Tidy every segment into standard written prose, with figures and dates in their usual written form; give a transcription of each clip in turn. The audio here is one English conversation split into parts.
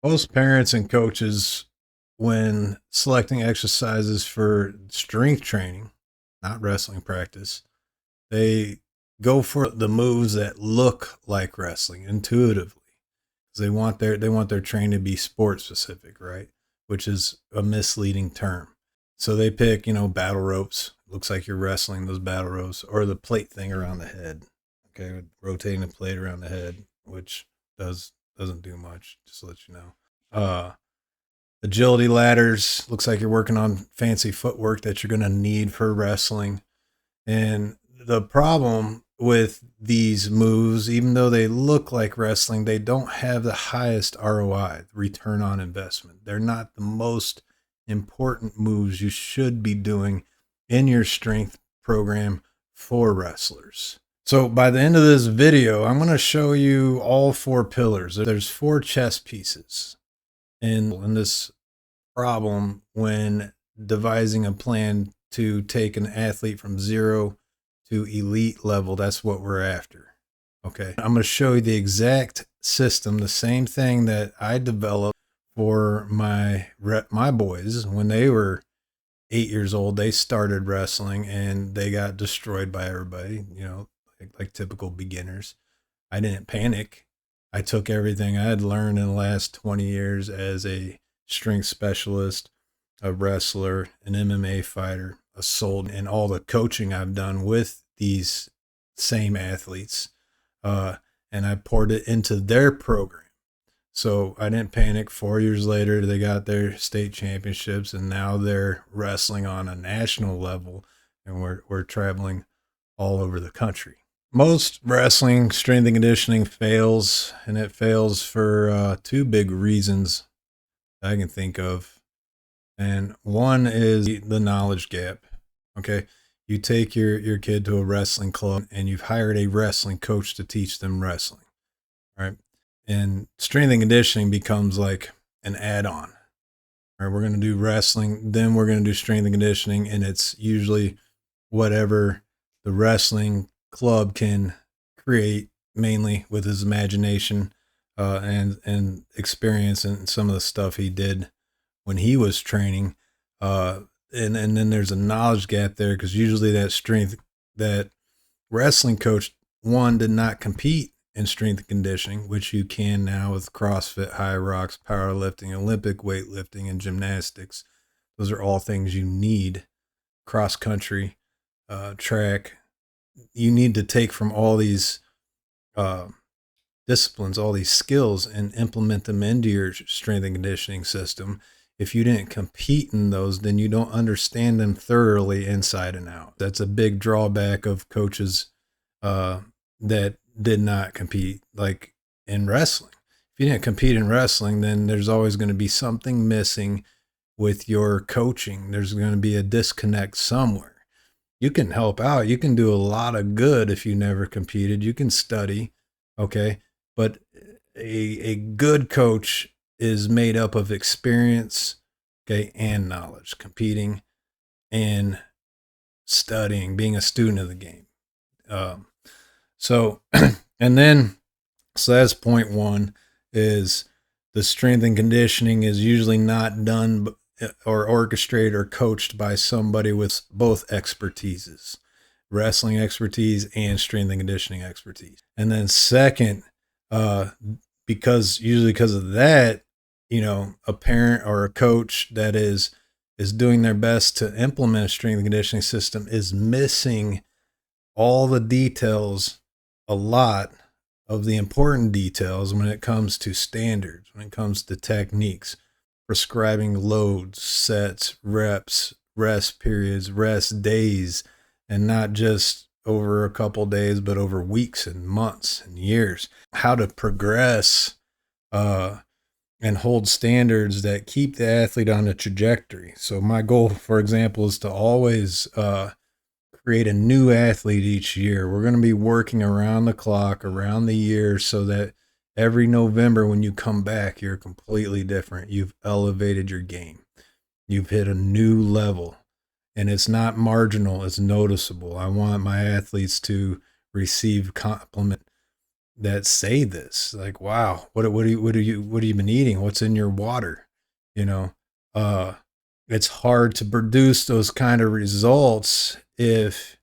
Most parents and coaches, when selecting exercises for strength training, not wrestling practice, they go for the moves that look like wrestling intuitively. They want their training to be sport specific, right? Which is a misleading term. So they pick, battle ropes. Looks like you're wrestling those battle ropes, or the plate thing around the head. Okay, rotating the plate around the head, which doesn't do much. Just to let you know. Uh, Agility ladders. Looks like you're working on fancy footwork that you're going to need for wrestling. And the problem with these moves, even though they look like wrestling, they don't have the highest ROI, return on investment. They're not the most important moves you should be doing in your strength program for wrestlers. So by the end of this video, I'm going to show you all four pillars. There's four chess pieces in this problem when devising a plan to take an athlete from zero to elite level. That's what we're after. Okay. I'm going to show you the exact system, the same thing that I developed for my boys when they were 8 years old. They started wrestling and they got destroyed by everybody, like typical beginners. I didn't panic. I took everything I had learned in the last 20 years as a strength specialist, a wrestler, an MMA fighter, a soldier, and all the coaching I've done with these same athletes. And I poured it into their program. So I didn't panic. 4 years later, they got their state championships, and now they're wrestling on a national level, and we're traveling all over the country. Most wrestling strength and conditioning fails, and it fails for two big reasons I can think of. And one is the knowledge gap. Okay. You take your kid to a wrestling club and you've hired a wrestling coach to teach them wrestling. Right. And strength and conditioning becomes like an add-on. All right. We're going to do wrestling, then we're going to do strength and conditioning. And it's usually whatever the wrestling club can create, mainly with his imagination and experience and some of the stuff he did when he was training. And then there's a knowledge gap there because usually that wrestling coach, one, did not compete in strength and conditioning, which you can now with CrossFit, high rocks, powerlifting, Olympic weightlifting, and gymnastics. Those are all things you need. Cross country, track. You need to take from all these disciplines, all these skills, and implement them into your strength and conditioning system. If you didn't compete in those, then you don't understand them thoroughly inside and out. That's a big drawback of coaches that did not compete, like in wrestling. If you didn't compete in wrestling, then there's always going to be something missing with your coaching. There's going to be a disconnect somewhere. You can help out. You can do a lot of good if you never competed. You can study, okay? But a good coach is made up of experience, okay, and knowledge, competing and studying, being a student of the game. So that's point one, is the strength and conditioning is usually not done or orchestrated or coached by somebody with both expertises, wrestling expertise and strength and conditioning expertise. And then second, because of that, a parent or a coach that is doing their best to implement a strength and conditioning system is missing all the details, a lot of the important details when it comes to standards, when it comes to techniques, prescribing loads, sets, reps, rest periods, rest days, and not just over a couple days, but over weeks and months and years. How to progress and hold standards that keep the athlete on a trajectory. So my goal, for example, is to always create a new athlete each year. We're going to be working around the clock, around the year, so that every November when you come back, you're completely different. You've elevated your game. You've hit a new level. And it's not marginal, it's noticeable. I want my athletes to receive compliment that say this, like, wow, what have you been eating? What's in your water? You know, uh, it's hard to produce those kind of results if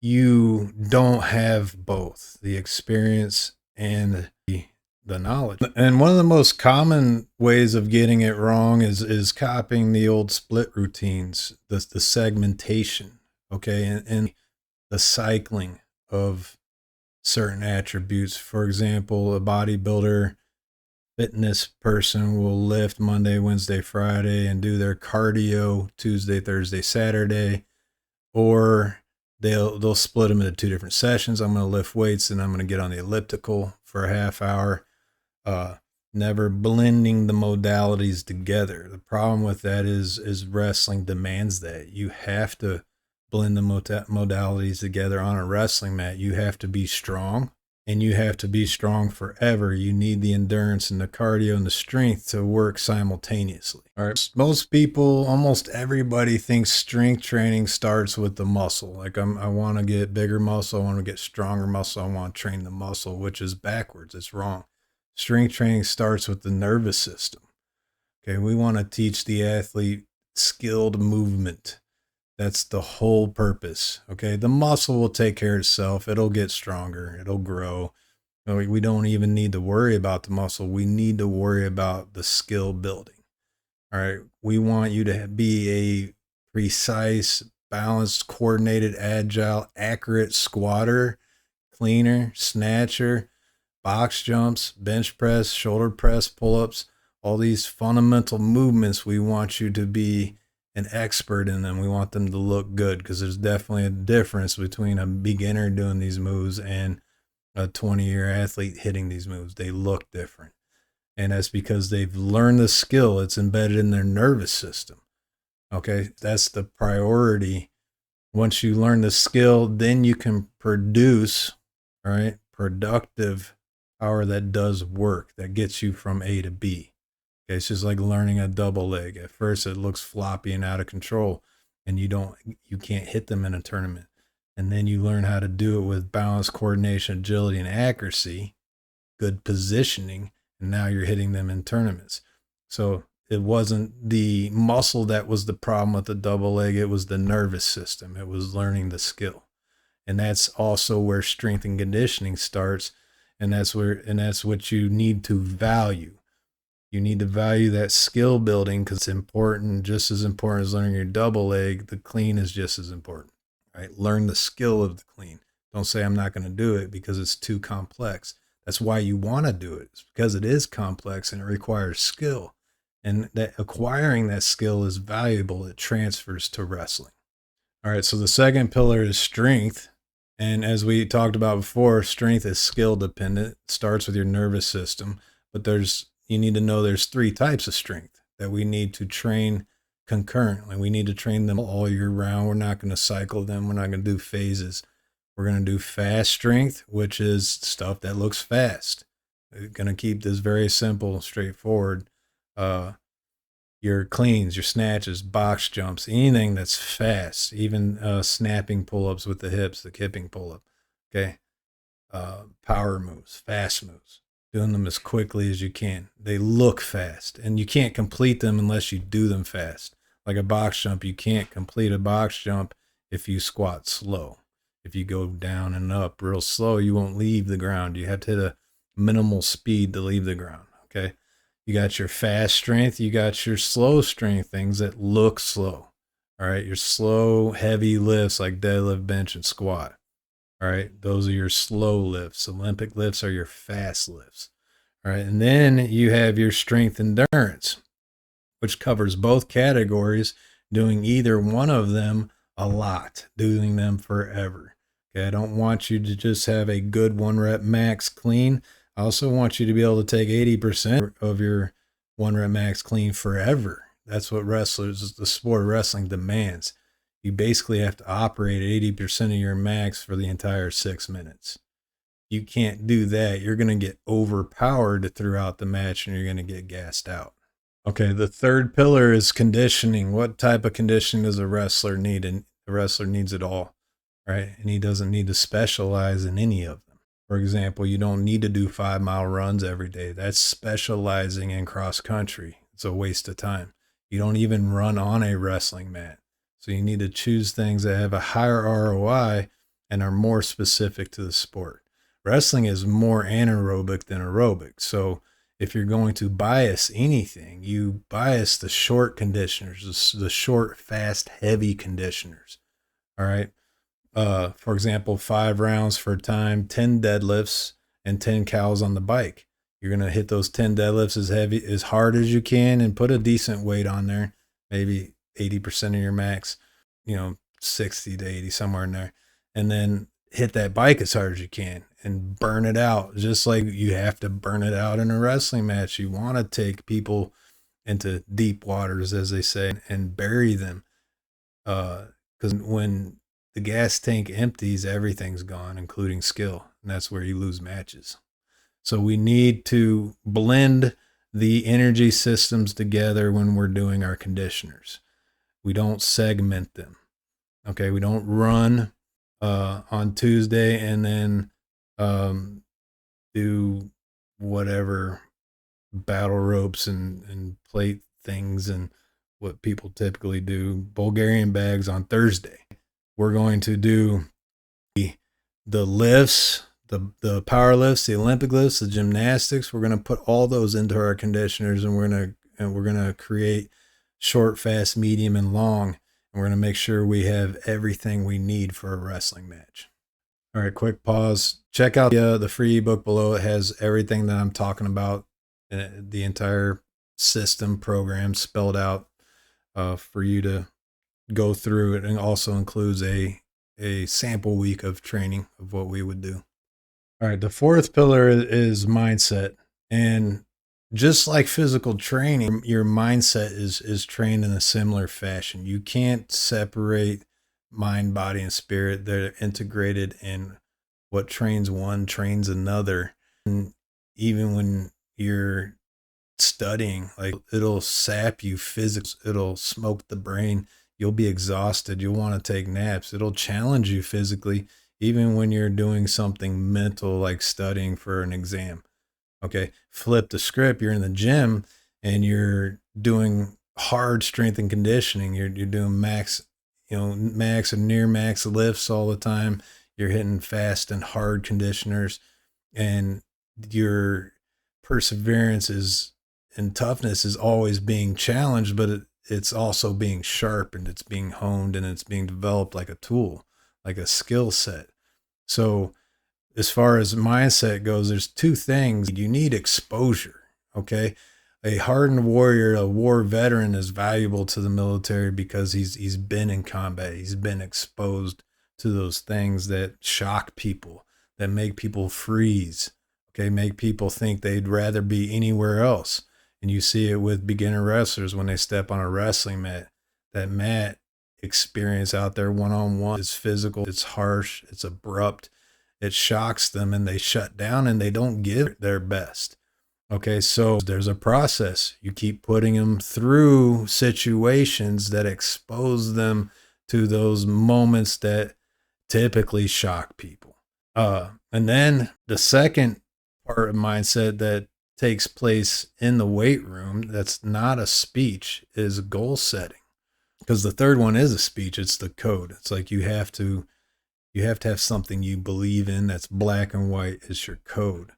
you don't have both the experience and the knowledge. And one of the most common ways of getting it wrong is copying the old split routines, the segmentation, okay, and the cycling of certain attributes. For example, a bodybuilder fitness person will lift Monday, Wednesday, Friday and do their cardio Tuesday, Thursday, Saturday, or they'll split them into two different sessions. I'm going to lift weights and I'm going to get on the elliptical for a half hour. Never blending the modalities together. The problem with that is wrestling demands that you have to blend the modalities together on a wrestling mat. You have to be strong, and you have to be strong forever. You need the endurance and the cardio and the strength to work simultaneously. All right. Most people, almost everybody thinks strength training starts with the muscle. Like I want to get bigger muscle. I want to get stronger muscle. I want to train the muscle, which is backwards. It's wrong. Strength training starts with the nervous system. Okay. We want to teach the athlete skilled movement. That's the whole purpose. Okay. The muscle will take care of itself. It'll get stronger. It'll grow. We don't even need to worry about the muscle. We need to worry about the skill building. All right. We want you to be a precise, balanced, coordinated, agile, accurate squatter, cleaner, snatcher, box jumps, bench press, shoulder press, pull-ups, all these fundamental movements. We want you to be an expert in them. We want them to look good, because there's definitely a difference between a beginner doing these moves and a 20-year athlete hitting these moves. They look different. And that's because they've learned the skill. It's embedded in their nervous system. Okay, that's the priority. Once you learn the skill, then you can produce, all right, productive power that does work, that gets you from A to B. Okay, it's just like learning a double leg. At first it looks floppy and out of control, and you can't hit them in a tournament. And then you learn how to do it with balance, coordination, agility, and accuracy, good positioning, and now you're hitting them in tournaments. So it wasn't the muscle that was the problem with the double leg, it was the nervous system. It was learning the skill. And that's also where strength and conditioning starts. And that's what you need to value. You need to value that skill building, because it's important, just as important as learning your double leg. The clean is just as important, right? Learn the skill of the clean. Don't say I'm not going to do it because it's too complex. That's why you want to do it. It's because it is complex and it requires skill. And that acquiring that skill is valuable. It transfers to wrestling. All right, so the second pillar is strength. And as we talked about before, strength is skill dependent. It starts with your nervous system, but you need to know there's three types of strength that we need to train concurrently. We need to train them all year round. We're not going to cycle them. We're not going to do phases. We're going to do fast strength, which is stuff that looks fast. We're going to keep this very simple, straightforward. Your cleans, your snatches, box jumps, anything that's fast, even snapping pull-ups with the hips, the kipping pull-up. Okay. Power moves, fast moves, doing them as quickly as you can. They look fast, and you can't complete them unless you do them fast. Like a box jump, you can't complete a box jump if you squat slow. If you go down and up real slow, you won't leave the ground. You have to hit a minimal speed to leave the ground. Okay. You got your fast strength. You got your slow strength, things that look slow. All right. Your slow, heavy lifts like deadlift, bench, and squat. All right. Those are your slow lifts. Olympic lifts are your fast lifts. All right. And then you have your strength endurance, which covers both categories, doing either one of them a lot, doing them forever. Okay. I don't want you to just have a good 1-rep max clean. I also want you to be able to take 80% of your 1-rep max clean forever. That's what the sport of wrestling demands. You basically have to operate at 80% of your max for the entire 6 minutes. You can't do that. You're going to get overpowered throughout the match, and you're going to get gassed out. Okay, the third pillar is conditioning. What type of conditioning does a wrestler need? And the wrestler needs it all, right? And he doesn't need to specialize in any of them. For example, you don't need to do 5 mile runs every day. That's specializing in cross country. It's a waste of time. You don't even run on a wrestling mat. So you need to choose things that have a higher ROI and are more specific to the sport. Wrestling is more anaerobic than aerobic. So if you're going to bias anything, you bias the short conditioners, the short, fast, heavy conditioners. All right. For example, 5 rounds for time, 10 deadlifts, and 10 cows on the bike. You're going to hit those 10 deadlifts as hard as you can and put a decent weight on there, maybe 80% of your max, 60 to 80, somewhere in there. And then hit that bike as hard as you can and burn it out, just like you have to burn it out in a wrestling match. You want to take people into deep waters, as they say, and bury them. Because when the gas tank empties, everything's gone, including skill. And that's where you lose matches. So we need to blend the energy systems together when we're doing our conditioners. We don't segment them. Okay. We don't run on Tuesday and then do whatever battle ropes and plate things and what people typically do, Bulgarian bags on Thursday. We're going to do the lifts, the power lifts, the Olympic lifts, the gymnastics. We're going to put all those into our conditioners, and we're going to create short, fast, medium, and long. And we're going to make sure we have everything we need for a wrestling match. All right, quick pause. Check out the free ebook below. It has everything that I'm talking about, the entire system program spelled out for you to go through. It and also includes a sample week of training of what we would do. All right, the fourth pillar is mindset. And just like physical training, your mindset is trained in a similar fashion. You can't separate mind, body, and spirit. They're integrated, and what trains one trains another. And even when you're studying, like, it'll sap you physics, it'll smoke the brain. You'll be exhausted. You'll want to take naps. It'll challenge you physically, even when you're doing something mental, like studying for an exam. Okay. Flip the script. You're in the gym and you're doing hard strength and conditioning. You're doing max and near max lifts all the time. You're hitting fast and hard conditioners, and your perseverance and toughness is always being challenged, but it's also being sharpened, it's being honed, and it's being developed like a tool, like a skill set. So as far as mindset goes, there's two things. You need exposure. Okay. A hardened warrior, a war veteran, is valuable to the military because he's been in combat. He's been exposed to those things that shock people, that make people freeze. Okay. Make people think they'd rather be anywhere else. And you see it with beginner wrestlers when they step on a wrestling mat. That mat experience out there one-on-one is physical, it's harsh, it's abrupt, it shocks them, and they shut down and they don't give their best. Okay, so there's a process. You keep putting them through situations that expose them to those moments that typically shock people. And then the second part of mindset that takes place in the weight room, that's not a speech, is goal setting. Because the third one is a speech. It's the code. It's like you have to have something you believe in that's black and white is your code.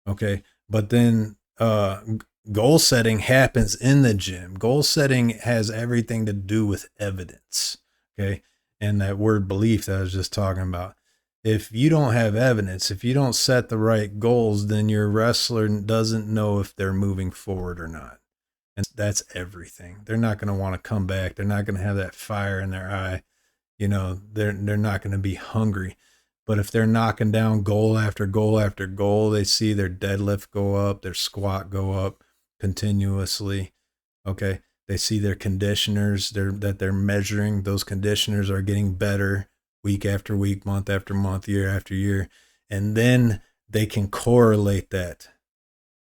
Okay. But then goal setting happens in the gym. Goal setting has everything to do with evidence. Okay. And that word belief that I was just talking about. If you don't have evidence, if you don't set the right goals, then your wrestler doesn't know if they're moving forward or not. And that's everything. They're not going to want to come back. They're not going to have that fire in their eye. They're not going to be hungry. But if they're knocking down goal after goal after goal, they see their deadlift go up, their squat go up continuously. Okay. They see their conditioners that they're measuring. Those conditioners are getting better week after week, month after month, year after year. And then they can correlate that.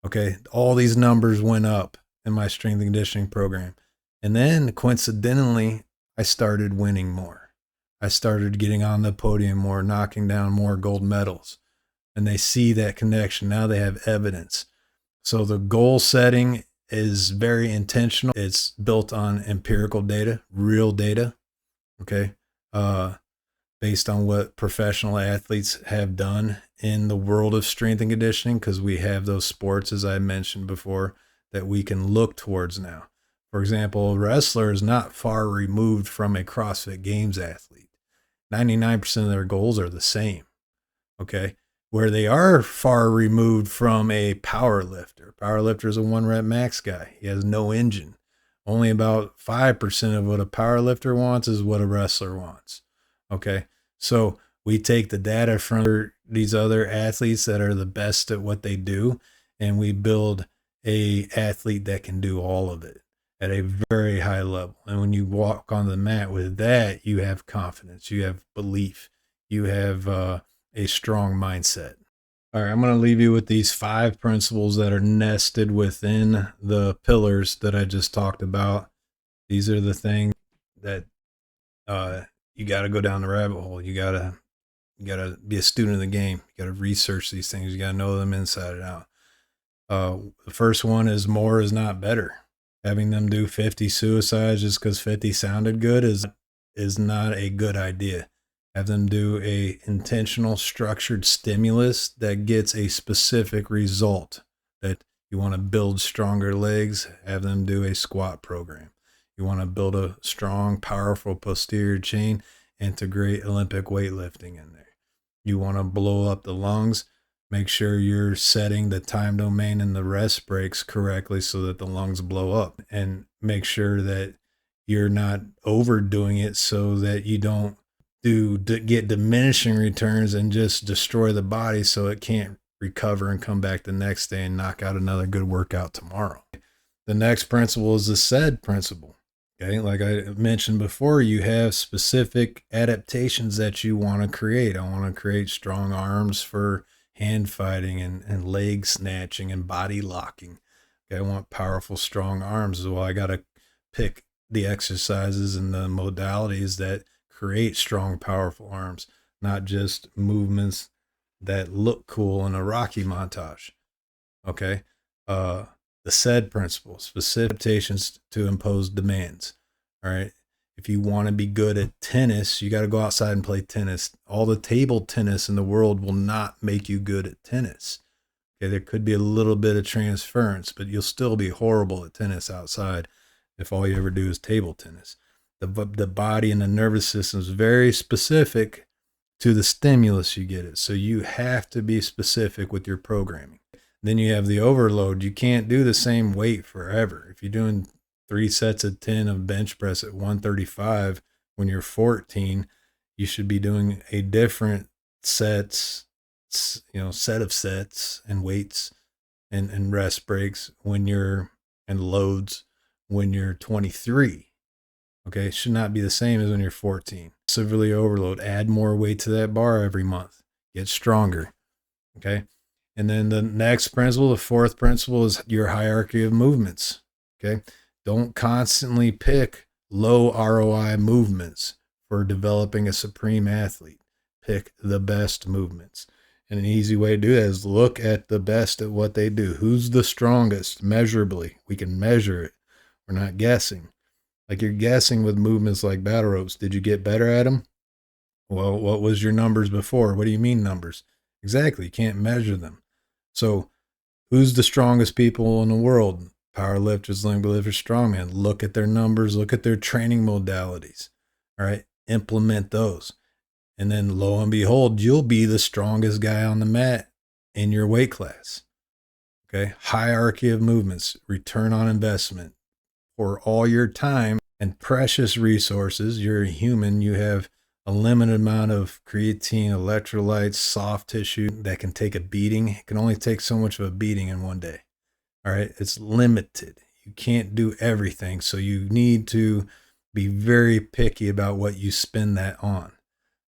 Okay. All these numbers went up in my strength and conditioning program. And then coincidentally, I started winning more. I started getting on the podium more, knocking down more gold medals. and they see that connection. Now they have evidence. So the goal setting is very intentional. It's built on empirical data, real data. Okay. Based on what professional athletes have done in the world of strength and conditioning, because we have those sports, as I mentioned before, that we can look towards now. For example, a wrestler is not far removed from a CrossFit Games athlete. 99% of their goals are the same. Okay. Where they are far removed from a power lifter. Power lifter is a 1 rep max guy. He has no engine. Only about 5% of what a power lifter wants is what a wrestler wants. Okay. So we take the data from these other athletes that are the best at what they do, and we build a athlete that can do all of it at a very high level. And when you walk on the mat with that, you have confidence, you have belief, you have a strong mindset. All right, I'm going to leave you with these 5 principles that are nested within the pillars that I just talked about. These are the things that you got to go down the rabbit hole. You got to be a student of the game. You got to research these things. You got to know them inside and out. The first one is more is not better. Having them do 50 suicides just because 50 sounded good is not a good idea. Have them do a intentional structured stimulus that gets a specific result. That you want to build stronger legs, have them do a squat program. You want to build a strong, powerful posterior chain, integrate Olympic weightlifting in there. You want to blow up the lungs, make sure you're setting the time domain and the rest breaks correctly so that the lungs blow up, and make sure that you're not overdoing it so that you don't get diminishing returns and just destroy the body so it can't recover and come back the next day and knock out another good workout tomorrow. The next principle is the SAID principle. Okay, like I mentioned before, you have specific adaptations that you want to create. I want to create strong arms for hand fighting and leg snatching and body locking. Okay, I want powerful, strong arms. Well, I got to pick the exercises and the modalities that create strong, powerful arms, not just movements that look cool in a Rocky montage. Okay. The SAID principle, specific adaptations to impose demands. All right. If you want to be good at tennis, you got to go outside and play tennis. All the table tennis in the world will not make you good at tennis. Okay. There could be a little bit of transference, but you'll still be horrible at tennis outside if all you ever do is table tennis. The body and the nervous system is very specific to the stimulus you get it. So you have to be specific with your programming. Then you have the overload. You can't do the same weight forever. If you're doing 3 sets of 10 of bench press at 135 when you're 14, you should be doing a different set of sets and weights and rest breaks and loads when you're 23. Okay, it should not be the same as when you're 14. Severely overload. Add more weight to that bar every month. Get stronger. Okay. And then the next principle, the 4th principle, is your hierarchy of movements. Okay. Don't constantly pick low ROI movements for developing a supreme athlete. Pick the best movements. And an easy way to do that is look at the best at what they do. Who's the strongest measurably? We can measure it. We're not guessing. Like you're guessing with movements like battle ropes. Did you get better at them? Well, what was your numbers before? What do you mean numbers? Exactly. You can't measure them. So who's the strongest people in the world? Power lifters, limb lifters, strongmen. Look at their numbers. Look at their training modalities. All right. Implement those. And then lo and behold, you'll be the strongest guy on the mat in your weight class. Okay. Hierarchy of movements, return on investment. For all your time and precious resources, you're a human, you have a limited amount of creatine, electrolytes, soft tissue that can take a beating. It can only take so much of a beating in one day. All right. It's limited. You can't do everything. So you need to be very picky about what you spend that on.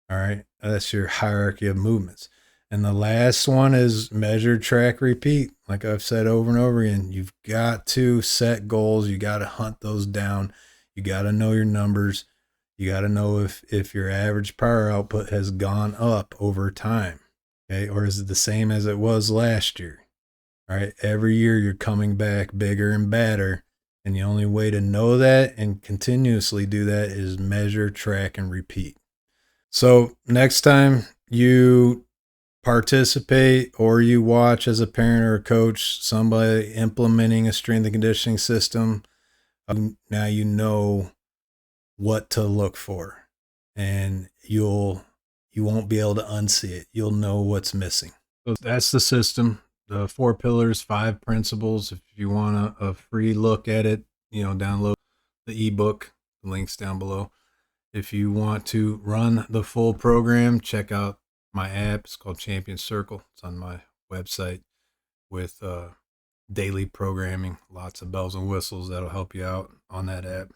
All right. That's your hierarchy of movements. And the last one is measure, track, repeat. Like I've said over and over again, you've got to set goals. You got to hunt those down. You got to know your numbers. You got to know if your average power output has gone up over time. Okay. Or is it the same as it was last year? All right. Every year you're coming back bigger and badder. And the only way to know that and continuously do that is measure, track, and repeat. So next time you participate or you watch as a parent or a coach somebody implementing a strength and conditioning system, now you know what to look for, and you won't be able to unsee it. You'll know what's missing. So that's the system, the 4 pillars, 5 principles. If you want a free look at it, download the ebook. The link's down below. If you want to run the full program, check out my app. It's called Champion Circle. It's on my website with daily programming, lots of bells and whistles that'll help you out on that app.